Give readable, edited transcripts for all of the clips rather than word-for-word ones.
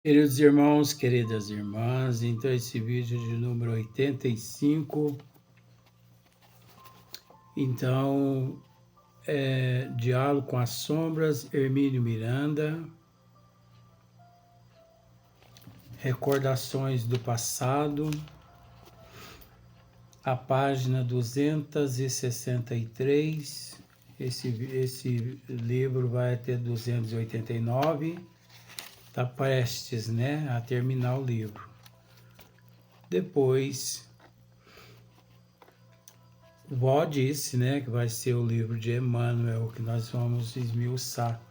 Queridos irmãos, queridas irmãs, então esse vídeo de número 85, então, Diálogo com as Sombras, Hermínio Miranda, Recordações do Passado, a página 263, esse livro vai até 289, está prestes, né, a terminar o livro. Depois, Vó disse, né, que vai ser o livro de Emmanuel que nós vamos esmiuçar.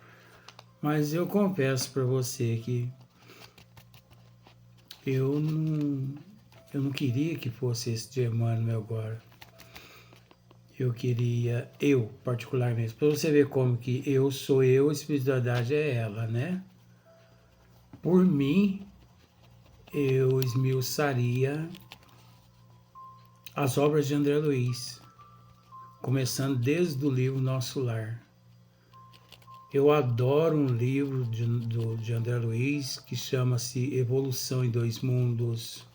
Mas eu confesso para você que eu não queria que fosse esse de Emmanuel agora. Eu queria, particularmente, para você ver como que eu sou eu, a espiritualidade é ela, né? Por mim, eu esmiuçaria as obras de André Luiz, começando desde o livro Nosso Lar. Eu adoro um livro de André Luiz que chama-se Evolução em Dois Mundos,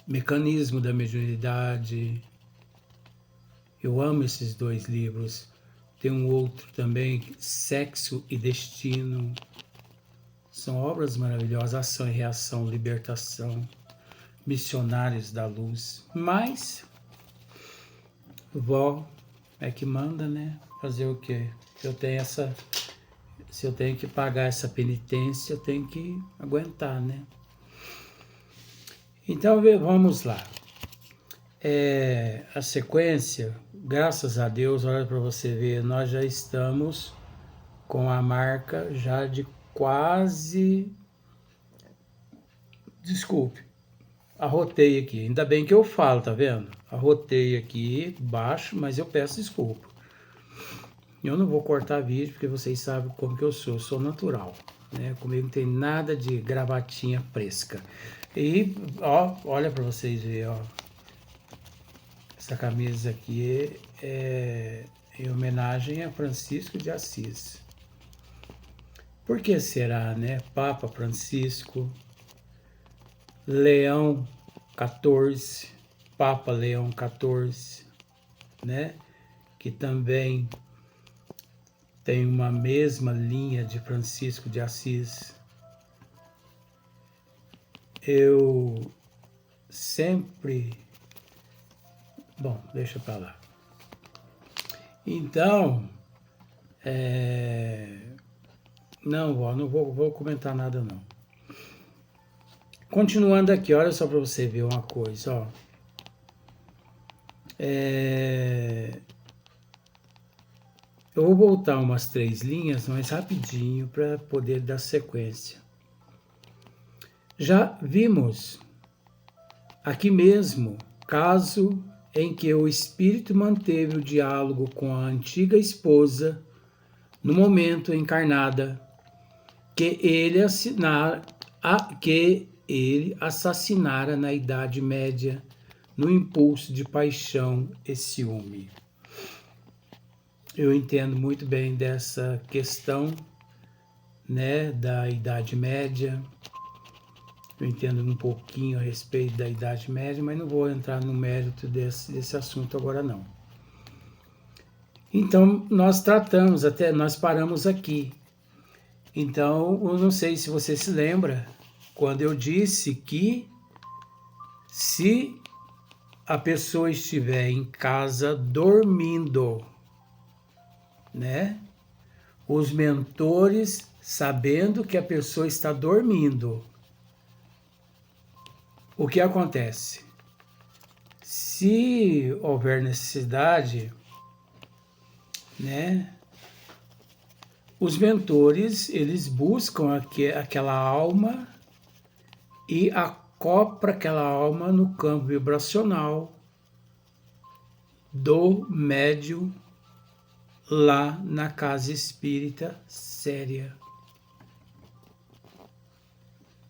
Mecanismo da Mediunidade. Eu amo esses dois livros. Tem um outro também, Sexo e Destino. São obras maravilhosas, Ação e Reação, Libertação, Missionários da Luz. Mas, vó é que manda, né? Fazer o quê? Se eu tenho que pagar essa penitência, eu tenho que aguentar, né? Então, vamos lá. A sequência, graças a Deus, olha para você ver, nós já estamos com a marca já de quase... Desculpe, arrotei aqui. Ainda bem que eu falo, tá vendo? Arrotei aqui baixo, mas eu peço desculpa. Eu não vou cortar vídeo, porque vocês sabem como que eu sou natural, né? Comigo não tem nada de gravatinha fresca. E, ó, olha para vocês verem, ó. Essa camisa aqui é em homenagem a Francisco de Assis. Por que será, né? Papa Francisco, Leão XIV, Papa Leão XIV, né? Que também tem uma mesma linha de Francisco de Assis. Eu sempre... Bom, deixa para lá. Então, não vou comentar nada não. Continuando aqui, olha só para você ver uma coisa, ó. Eu vou voltar umas 3 linhas, mais rapidinho, para poder dar sequência. Já vimos aqui mesmo caso em que o espírito manteve o diálogo com a antiga esposa no momento encarnada que ele assassinara na Idade Média no impulso de paixão e ciúme. Eu entendo muito bem dessa questão, né, da Idade Média. Eu entendo um pouquinho a respeito da Idade Média, mas não vou entrar no mérito desse assunto agora não. Então, nós paramos aqui. Então, eu não sei se você se lembra, quando eu disse que se a pessoa estiver em casa dormindo, né? Os mentores, sabendo que a pessoa está dormindo, o que acontece? Se houver necessidade, né? Os mentores, eles buscam aquela alma e acoplam aquela alma no campo vibracional do médium lá na casa espírita séria.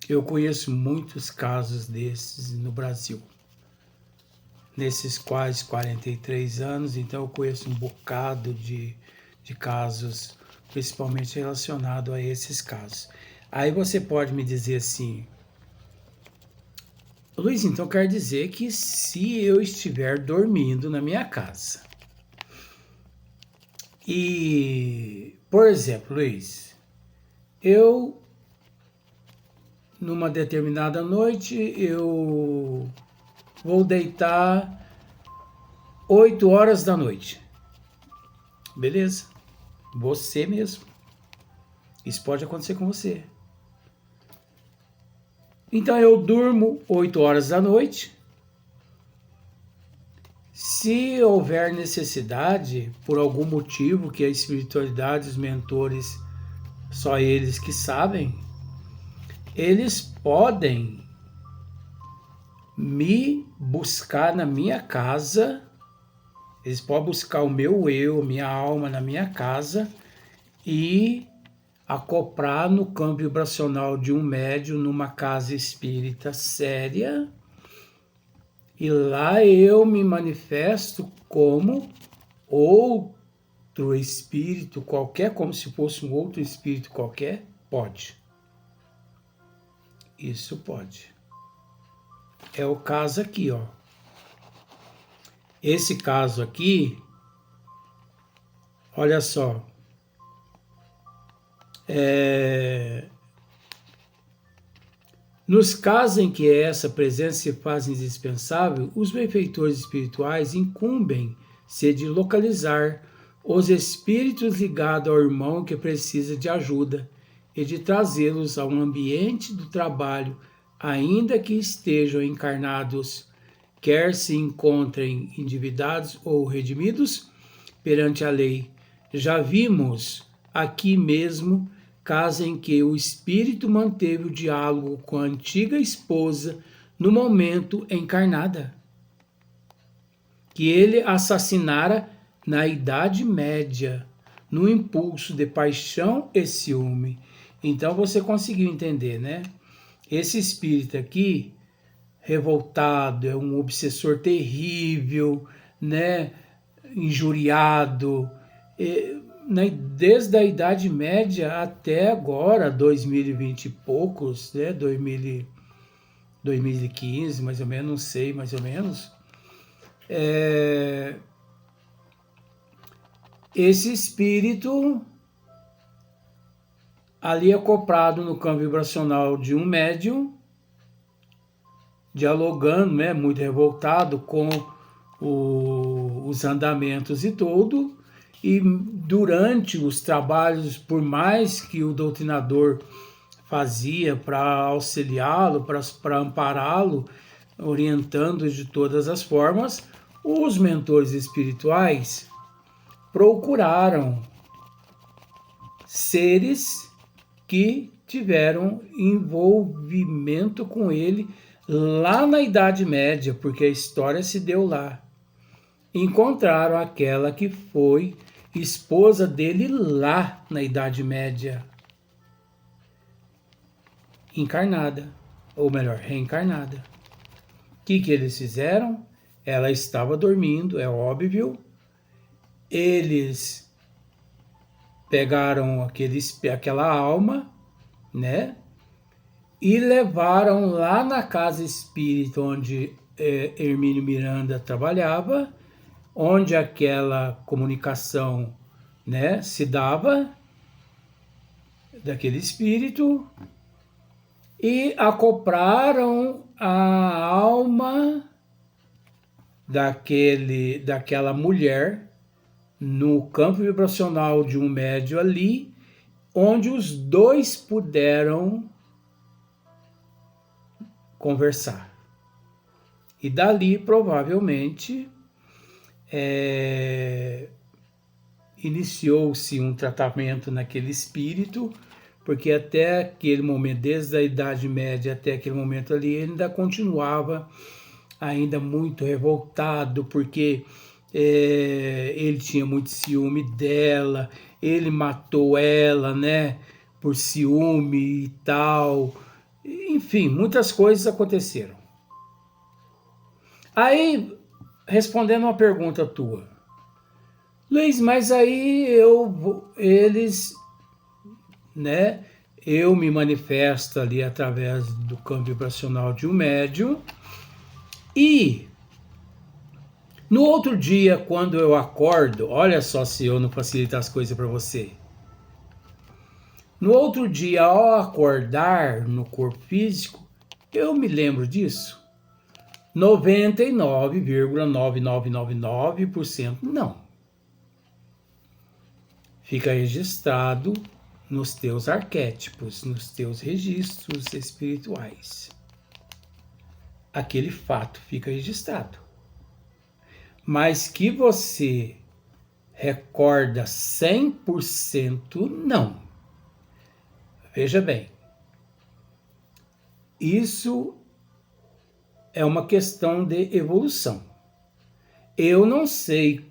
Eu conheço muitos casos desses no Brasil. Nesses quase 43 anos, então eu conheço um bocado de casos, principalmente relacionado a esses casos. Aí você pode me dizer assim, Luiz, então quer dizer que se eu estiver dormindo na minha casa e, por exemplo, Luiz, eu numa determinada noite eu vou deitar 8 horas da noite, beleza? Você mesmo. Isso pode acontecer com você. Então eu durmo 8 horas da noite. Se houver necessidade, por algum motivo que a espiritualidade, os mentores, só eles que sabem, eles podem me buscar na minha casa, eles podem buscar o meu eu, minha alma na minha casa e acoplar no campo vibracional de um médium numa casa espírita séria, e lá eu me manifesto como outro espírito qualquer, como se fosse um outro espírito qualquer? Pode. Isso pode. É o caso aqui, ó. Esse caso aqui, olha só. Nos casos em que essa presença se faz indispensável, os benfeitores espirituais incumbem-se de localizar os espíritos ligados ao irmão que precisa de ajuda e de trazê-los a um ambiente do trabalho, ainda que estejam encarnados, quer se encontrem endividados ou redimidos perante a lei. Já vimos aqui mesmo caso em que o espírito manteve o diálogo com a antiga esposa no momento encarnada, que ele assassinara na Idade Média, no impulso de paixão e ciúme. Então você conseguiu entender, né? Esse espírito aqui, revoltado, é um obsessor terrível, né? Injuriado, desde a Idade Média até agora, 2020 e poucos, né? 2015, mais ou menos, não sei, mais ou menos. Esse espírito ali acoplado no campo vibracional de um médium, dialogando, né? Muito revoltado com os andamentos e tudo. E durante os trabalhos, por mais que o doutrinador fazia para auxiliá-lo, para ampará-lo, orientando de todas as formas, os mentores espirituais procuraram seres que tiveram envolvimento com ele lá na Idade Média, porque a história se deu lá. Encontraram aquela que foi esposa dele lá na Idade Média, encarnada, ou melhor, reencarnada. O que eles fizeram? Ela estava dormindo, é óbvio. Eles pegaram aquela alma, né? E levaram lá na casa espírita onde Hermínio Miranda trabalhava, onde aquela comunicação, né, se dava daquele espírito, e acoplaram a alma daquela mulher no campo vibracional de um médium ali, onde os dois puderam conversar. E dali, provavelmente, iniciou-se um tratamento naquele espírito, porque até aquele momento, desde a Idade Média até aquele momento ali, ele ainda continuava ainda muito revoltado, porque ele tinha muito ciúme dela, ele matou ela, né, por ciúme e tal. Enfim, muitas coisas aconteceram. Aí, respondendo uma pergunta tua, Luiz, mas aí eles, né, eu me manifesto ali através do campo vibracional de um médium. E no outro dia, quando eu acordo, olha só se eu não facilitar as coisas para você. No outro dia, ao acordar no corpo físico, eu me lembro disso. 99,9999% não. Fica registrado nos teus arquétipos, nos teus registros espirituais. Aquele fato fica registrado. Mas que você recorda 100%, não. Veja bem, isso é uma questão de evolução. Eu não sei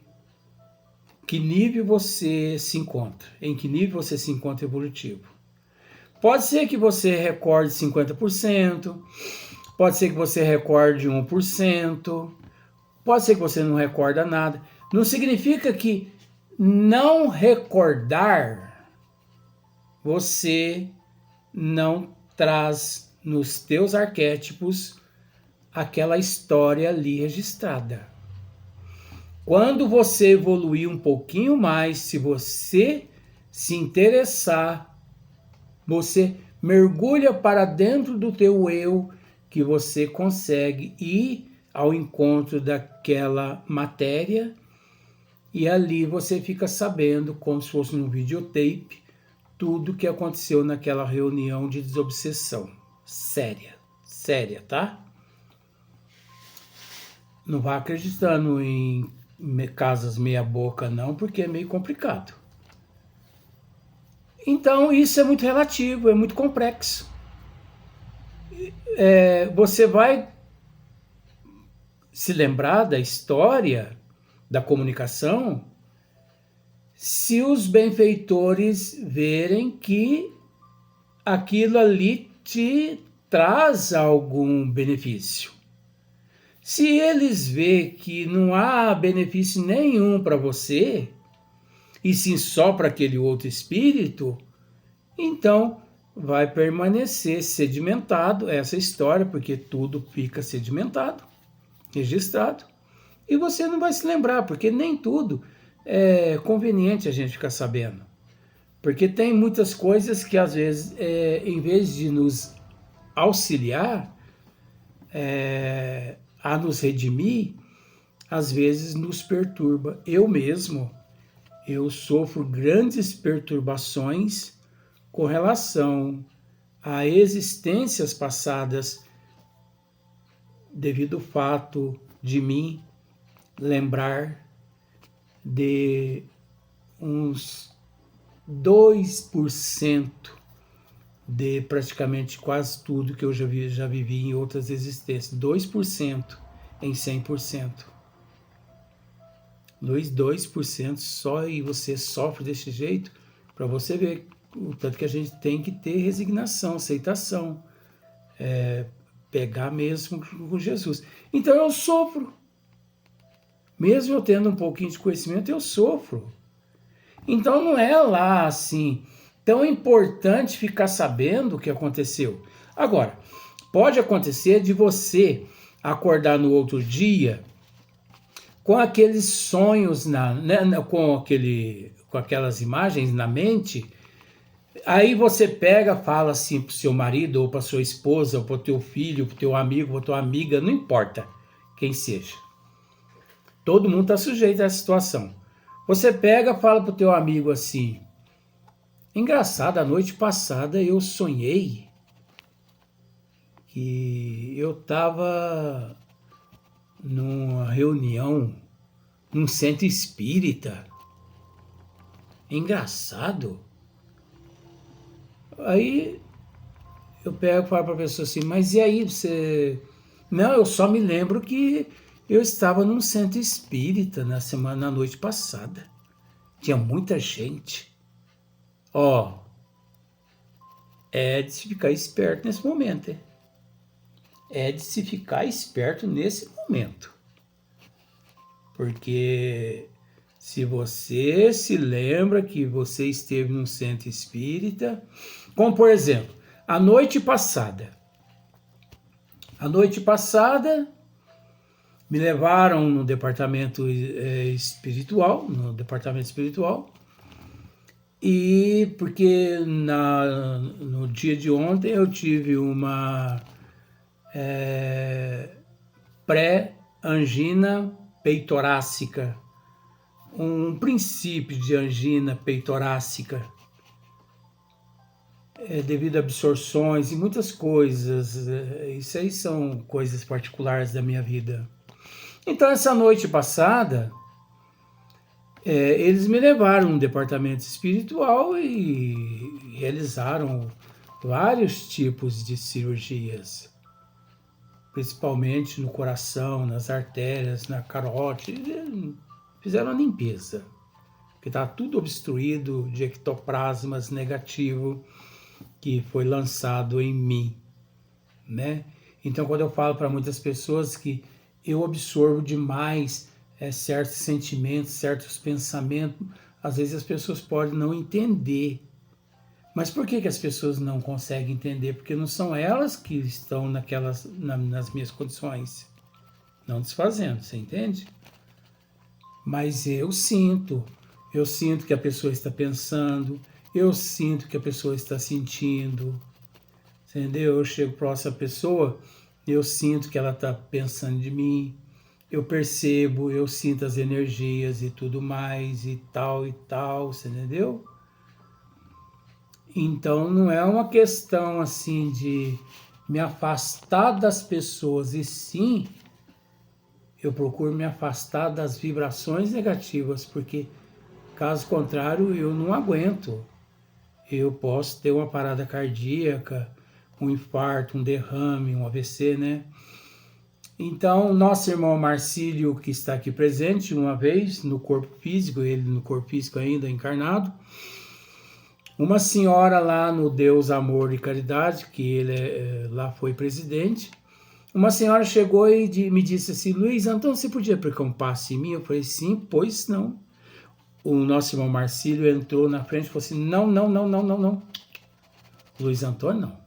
que nível você se encontra, em que nível você se encontra evolutivo. Pode ser que você recorde 50%, pode ser que você recorde 1%, pode ser que você não recorda nada. Não significa que não recordar você não traz nos teus arquétipos aquela história ali registrada. Quando você evoluir um pouquinho mais, se você se interessar, você mergulha para dentro do teu eu, que você consegue ir ao encontro daquela matéria, e ali você fica sabendo, como se fosse num videotape, tudo que aconteceu naquela reunião de desobsessão. Séria, tá? Não vá acreditando em casas meia boca não, porque é meio complicado. Então isso é muito relativo, é muito complexo. Você vai se lembrar da história da comunicação se os benfeitores verem que aquilo ali te traz algum benefício. Se eles verem que não há benefício nenhum para você, e sim só para aquele outro espírito, então vai permanecer sedimentado essa história, porque tudo fica sedimentado, registrado, e você não vai se lembrar, porque nem tudo é conveniente a gente ficar sabendo. Porque tem muitas coisas que às vezes, em vez de nos auxiliar a nos redimir, às vezes nos perturba. Eu mesmo, eu sofro grandes perturbações com relação a existências passadas devido ao fato de mim lembrar de uns 2% de praticamente quase tudo que eu já vivi em outras existências. 2% em 100%. 2% só, e você sofre desse jeito, para você ver o tanto que a gente tem que ter resignação, aceitação, pegar mesmo com Jesus. Então eu sofro. Mesmo eu tendo um pouquinho de conhecimento, eu sofro. Então não é lá assim tão importante ficar sabendo o que aconteceu. Agora, pode acontecer de você acordar no outro dia com aqueles sonhos, com aquelas imagens na mente. Aí você pega, fala assim pro seu marido, ou para sua esposa, ou pro teu filho, pro teu amigo, pra tua amiga, não importa quem seja. Todo mundo está sujeito a essa situação. Você pega, fala pro teu amigo assim: engraçado, a noite passada eu sonhei que eu estava numa reunião, num centro espírita. Engraçado. Aí eu pego e falo para a pessoa assim: mas e aí você... Não, eu só me lembro que eu estava num centro espírita na noite passada. Tinha muita gente. Ó, é de se ficar esperto nesse momento, hein? É de se ficar esperto nesse momento. Porque se você se lembra que você esteve num centro espírita, Como, por exemplo, a noite passada. A noite passada me levaram no departamento espiritual, e porque no dia de ontem eu tive uma pré-angina peitorácica, um princípio de angina peitorácica, devido a absorções e muitas coisas. Isso aí são coisas particulares da minha vida. Então, essa noite passada, eles me levaram no departamento espiritual e realizaram vários tipos de cirurgias, principalmente no coração, nas artérias, na carótide. Fizeram a limpeza, porque está tudo obstruído de ectoplasmas negativo que foi lançado em mim, né? Então, quando eu falo para muitas pessoas que eu absorvo demais certos sentimentos, certos pensamentos, às vezes as pessoas podem não entender. Mas por que as pessoas não conseguem entender? Porque não são elas que estão nas minhas condições, não desfazendo, você entende? Mas eu sinto que a pessoa está pensando, eu sinto que a pessoa está sentindo, entendeu? Eu chego próximo à pessoa, eu sinto que ela está pensando de mim, eu percebo, eu sinto as energias e tudo mais e tal, você entendeu? Então não é uma questão assim de me afastar das pessoas, e sim eu procuro me afastar das vibrações negativas, porque caso contrário eu não aguento. Eu posso ter uma parada cardíaca, um infarto, um derrame, um AVC, né? Então, nosso irmão Marcílio, que está aqui presente uma vez no corpo físico, ele no corpo físico ainda encarnado, uma senhora lá no Deus Amor e Caridade, que ele lá foi presidente, uma senhora chegou e me disse assim: Luiz, então você podia aplicar um passe em mim? Eu falei: sim, pois não. O nosso irmão Marcílio entrou na frente e falou assim: não. Luiz Antônio, não.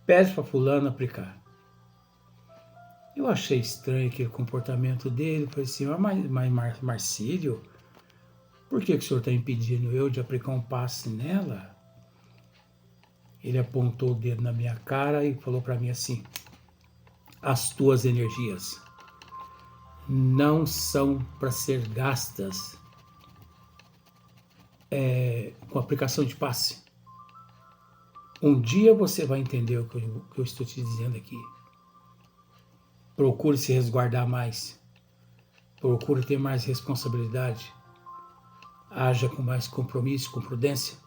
Pede para fulano aplicar. Eu achei estranho aquele comportamento dele. Falei assim: mas Marcílio, por que o senhor está impedindo eu de aplicar um passe nela? Ele apontou o dedo na minha cara e falou para mim assim: as tuas energias não são para ser gastas com aplicação de passe. Um dia você vai entender o que eu estou te dizendo aqui. Procure se resguardar mais. Procure ter mais responsabilidade. Haja com mais compromisso, com prudência.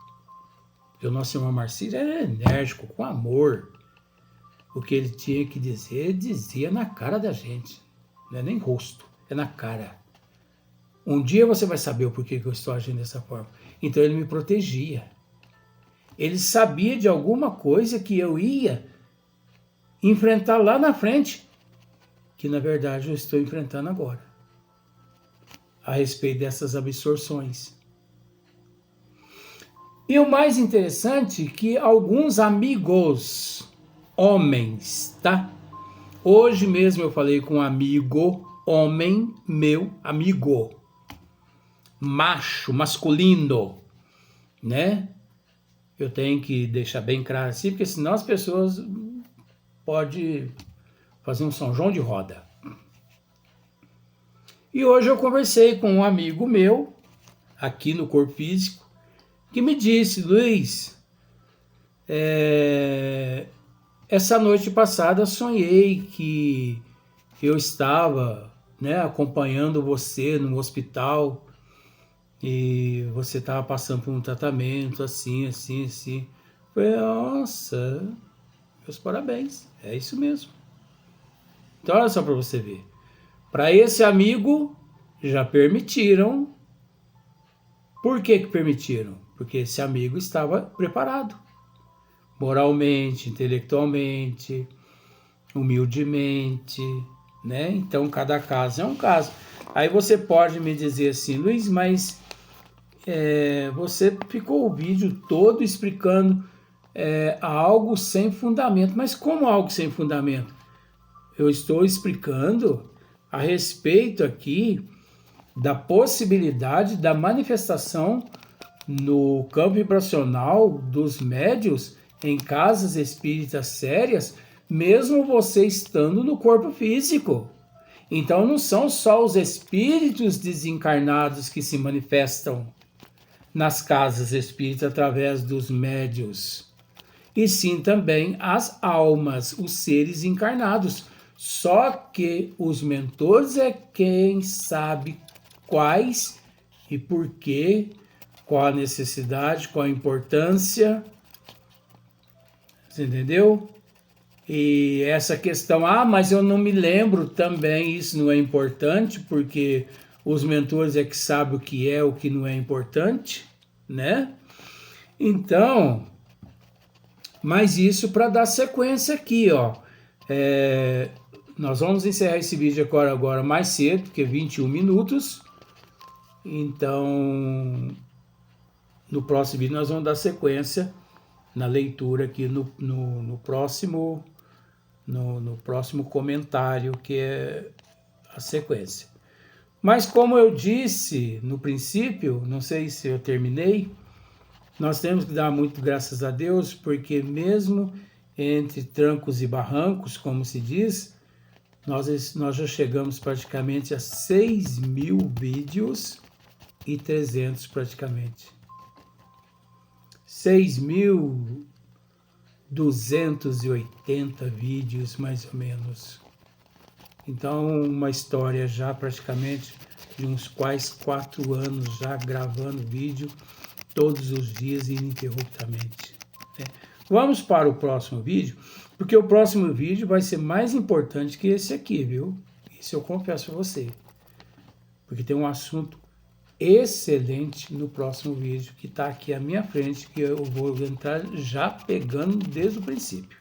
Porque o nosso irmão Marcílio era enérgico, com amor. O que ele tinha que dizer, dizia na cara da gente. Não é nem rosto, é na cara. Um dia você vai saber o porquê que eu estou agindo dessa forma. Então ele me protegia. Ele sabia de alguma coisa que eu ia enfrentar lá na frente, que na verdade eu estou enfrentando agora, a respeito dessas absorções. E o mais interessante é que alguns amigos, homens, tá? Hoje mesmo eu falei com um amigo, homem, meu amigo, macho, masculino, né? Eu tenho que deixar bem claro assim, porque senão as pessoas podem fazer um São João de roda. E hoje eu conversei com um amigo meu, aqui no corpo físico, que me disse: Luiz, essa noite passada eu sonhei que eu estava, né, acompanhando você no hospital e você estava passando por um tratamento assim. Falei: nossa, meus parabéns, é isso mesmo. Então olha só para você ver. Para esse amigo já permitiram. Por que permitiram? Porque esse amigo estava preparado. Moralmente, intelectualmente, humildemente, né? Então cada caso é um caso. Aí você pode me dizer assim: Luiz, mas você ficou o vídeo todo explicando algo sem fundamento. Mas como algo sem fundamento? Eu estou explicando a respeito aqui da possibilidade da manifestação no campo vibracional dos médios em casas espíritas sérias, mesmo você estando no corpo físico. Então não são só os espíritos desencarnados que se manifestam nas casas espíritas através dos médios, e sim também as almas, os seres encarnados. Só que os mentores é quem sabe quais e por quê, qual a necessidade, qual a importância, você entendeu? E essa questão, mas eu não me lembro também, isso não é importante, porque os mentores é que sabem o que não é importante, né? Então, mas isso para dar sequência aqui, ó. Nós vamos encerrar esse vídeo agora mais cedo, porque 21 minutos. Então, no próximo vídeo nós vamos dar sequência na leitura aqui no próximo comentário, que é a sequência. Mas como eu disse no princípio, não sei se eu terminei, nós temos que dar muito graças a Deus, porque mesmo entre trancos e barrancos, como se diz, nós já chegamos praticamente a 6.000 vídeos e 300 praticamente. 6.280 vídeos, mais ou menos. Então, uma história já praticamente de uns quase 4 anos já gravando vídeo todos os dias ininterruptamente. Vamos para o próximo vídeo, porque o próximo vídeo vai ser mais importante que esse aqui, viu? Isso eu confesso a você. Porque tem um assunto excelente no próximo vídeo, que está aqui à minha frente, que eu vou entrar já pegando desde o princípio.